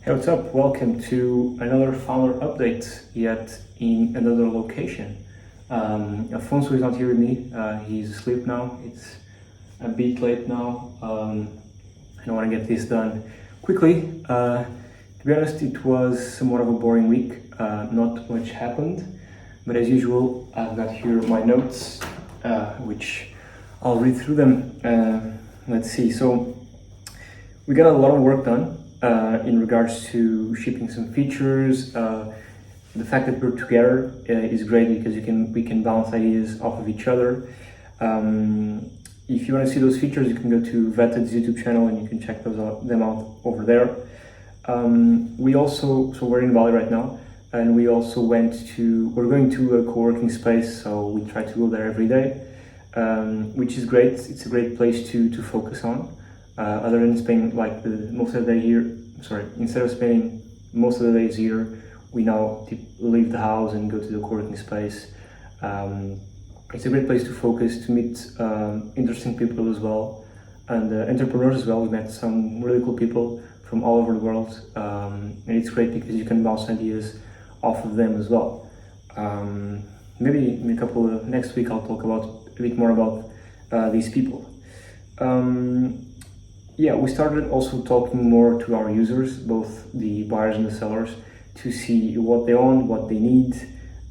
Hey, what's up? Welcome to another founder update, yet in another location. Alfonso is not here with me. He's asleep now. It's a bit late now. I want to get this done quickly. To be honest, it was somewhat of a boring week. Not much happened, but as usual, I've got here my notes, which I'll read through them. Let's see. So we got a lot of work done. In regards to shipping some features. The fact that we're together is great because we can bounce ideas off of each other. If you want to see those features, you can go to Vetted's YouTube channel and you can check them out over there. We're in Bali right now, and we're going to a co-working space, so we try to go there every day, which is great. It's a great place to focus on. Other than spending most of the day here, instead of spending most of the days here, we now leave the house and go to the co-working space. It's a great place to focus, to meet interesting people as well, and entrepreneurs as well. We met some really cool people from all over the world, and it's great because you can bounce ideas off of them as well. Maybe in next week I'll talk a bit more about these people. We started also talking more to our users, both the buyers and the sellers, to see what they want, what they need.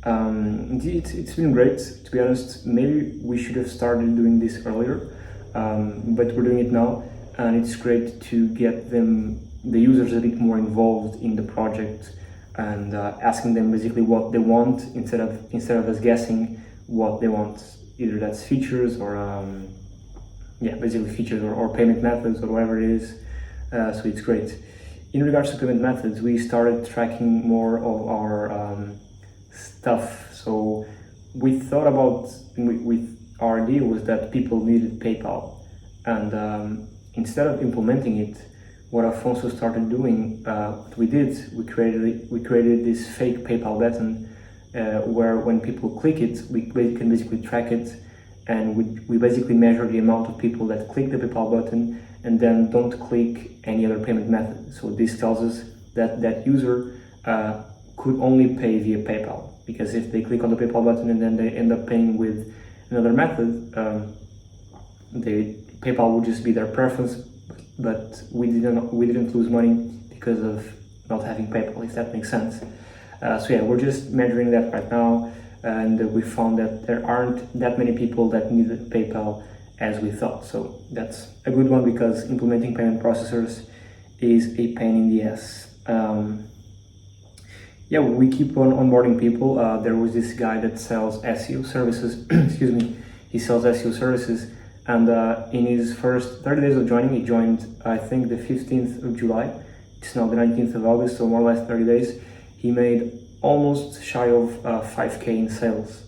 It's been great, to be honest. Maybe we should have started doing this earlier, but we're doing it now, and it's great to get the users a bit more involved in the project and asking them basically what they want instead of us guessing what they want. Either that's features or basically features or payment methods or whatever it is. So it's great. In regards to payment methods, we started tracking more of our stuff. So we thought with our idea was that people needed PayPal, and instead of implementing it, what Alfonso started doing, we created this fake PayPal button where when people click it, we can basically track it. And we basically measure the amount of people that click the PayPal button and then don't click any other payment method. So this tells us that user could only pay via PayPal, because if they click on the PayPal button and then they end up paying with another method, PayPal would just be their preference, but we didn't lose money because of not having PayPal, if that makes sense. We're just measuring that right now. And we found that there aren't that many people that needed PayPal as we thought. So that's a good one, because implementing payment processors is a pain in the ass. We keep on onboarding people. There was this guy that sells SEO services. Excuse me. He sells SEO services, and in his first 30 days of joining, he joined, I think, the 15th of July. It's now the 19th of August, so more or less 30 days. He made almost shy of 5K in sales,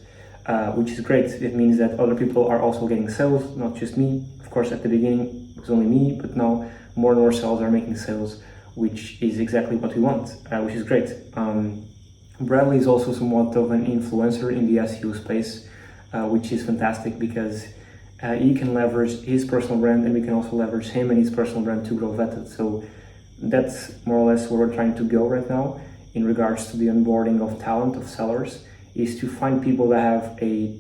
which is great. It means that other people are also getting sales, not just me. Of course, at the beginning it was only me, but now more and more sellers are making sales, which is exactly what we want, which is great. Bradley is also somewhat of an influencer in the SEO space, which is fantastic because he can leverage his personal brand, and we can also leverage him and his personal brand to grow Vettted. So that's more or less where we're trying to go right now. In regards to the onboarding of talent, of sellers, is to find people that have a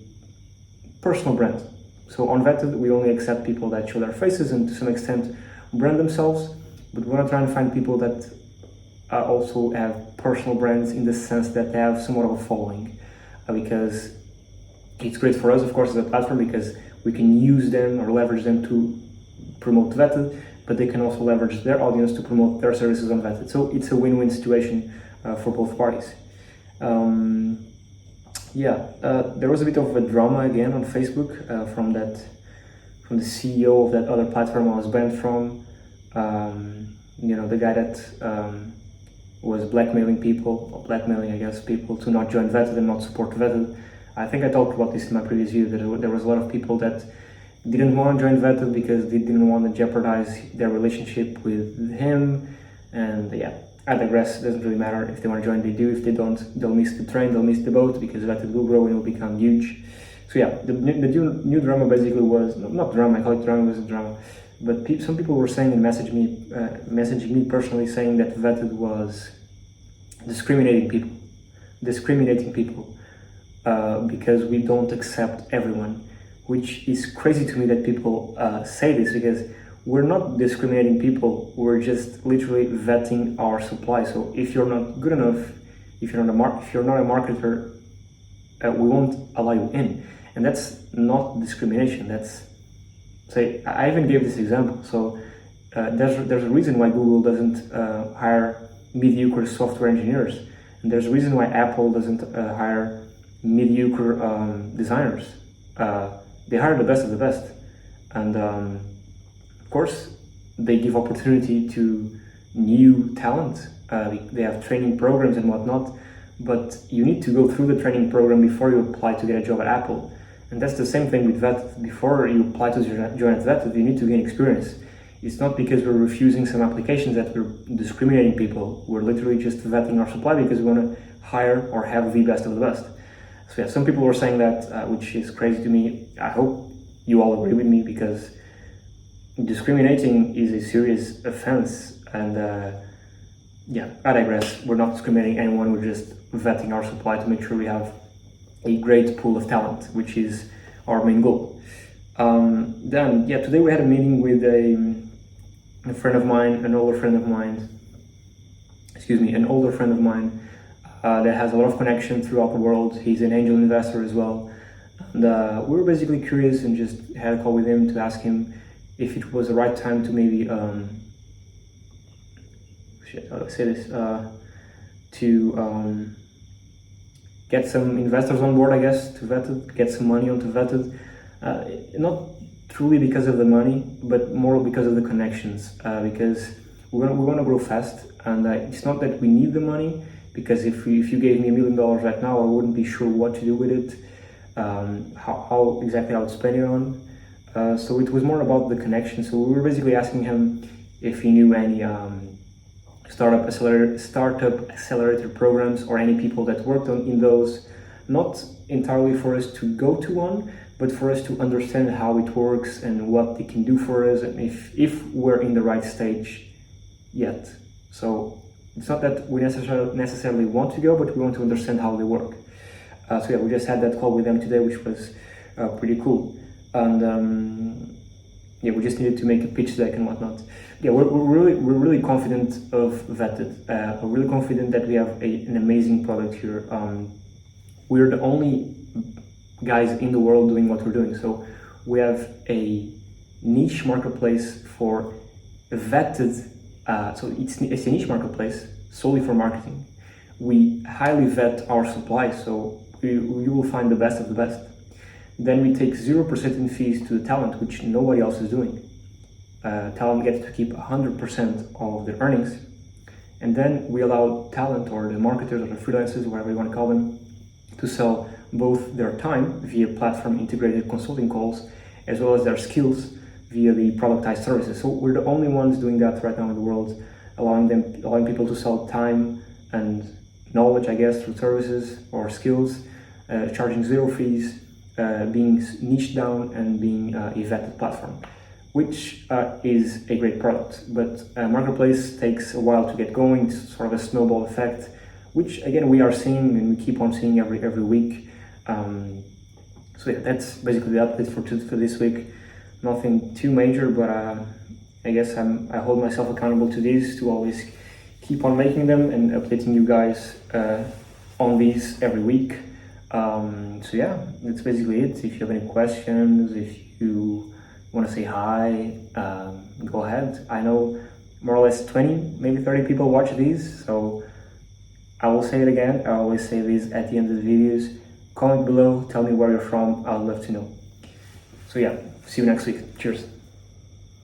personal brand. So on Vetted, we only accept people that show their faces and to some extent brand themselves, but we want to try and find people that also have personal brands in the sense that they have somewhat of a following, because it's great for us, of course, as a platform, because we can use them or leverage them to promote Vetted, but they can also leverage their audience to promote their services on Vetted. So it's a win-win situation for both parties. There was a bit of a drama again on Facebook from the CEO of that other platform I was banned from. The guy that was blackmailing people to not join Vetted and not support Vetted. I think I talked about this in my previous video, that there was a lot of people that didn't want to join Vetted because they didn't want to jeopardize their relationship with him, and I digress. It doesn't really matter. If they want to join, they do. If they don't, they'll miss the train, they'll miss the boat, because Vetted will grow and will become huge. So the new drama basically was, not drama, I call it drama, it wasn't drama. But some people were saying and messaging me personally, saying that Vetted was discriminating people because we don't accept everyone, which is crazy to me that people say this, because we're not discriminating people, we're just literally vetting our supply. So if you're not good enough, if you're not a marketer, we won't allow you in. And that's not discrimination. That's, say, I even gave this example. So there's a reason why Google doesn't hire mediocre software engineers, and there's a reason why Apple doesn't hire mediocre designers. They hire the best of the best, and of course they give opportunity to new talent. They have training programs and whatnot, but you need to go through the training program before you apply to get a job at Apple. And that's the same thing with Vetted. Before you apply to join at Vetted, you need to gain experience. It's not because we're refusing some applications that we're discriminating people. We're literally just vetting our supply because we want to hire or have the best of the best. So yeah, some people were saying that, which is crazy to me. I hope you all agree with me, because discriminating is a serious offense. And yeah, I digress. We're not discriminating anyone. We're just vetting our supply to make sure we have a great pool of talent, which is our main goal. Then, yeah, today we had a meeting with a friend of mine, an older friend of mine that has a lot of connection throughout the world. He's an angel investor as well. And we were basically curious and just had a call with him to ask him if it was the right time to maybe, get some investors on board, I guess, to Vetted, get some money onto Vetted. Not truly because of the money, but more because of the connections, because we want to grow fast, and it's not that we need the money, because if you gave me $1 million right now, I wouldn't be sure what to do with it, how exactly I would spend it on. So it was more about the connection. So we were basically asking him if he knew any startup accelerator programs or any people that worked in those, not entirely for us to go to one, but for us to understand how it works and what they can do for us, and if we're in the right stage yet. So it's not that we necessarily want to go, but we want to understand how they work. So yeah, we just had that call with them today, which was pretty cool. And yeah, we just needed to make a pitch deck and whatnot. Yeah, we're really confident of Vetted. We're really confident that we have an amazing product here. We're the only guys in the world doing what we're doing. So we have a niche marketplace for Vetted. So it's a niche marketplace solely for marketing. We highly vet our supply, so you will find the best of the best. Then we take 0% in fees to the talent, which nobody else is doing. Talent gets to keep 100% of their earnings. And then we allow talent, or the marketers or the freelancers, whatever you want to call them, to sell both their time via platform integrated consulting calls, as well as their skills via the productized services. So we're the only ones doing that right now in the world, allowing people to sell time and knowledge, I guess, through services or skills, charging 0 fees, being niched down, and being a vetted platform, which is a great product. But marketplace takes a while to get going. It's sort of a snowball effect, which again we are seeing and we keep on seeing every week. So yeah, that's basically the update for this week. Nothing too major, but I guess I hold myself accountable to these, to always keep on making them and updating you guys on these every week. So yeah, that's basically it. If you have any questions, if you want to say hi, go ahead. I know more or less 20, maybe 30 people watch these, so I will say it again. I always say this at the end of the videos. Comment below, tell me where you're from, I'd love to know. So yeah, see you next week. Cheers.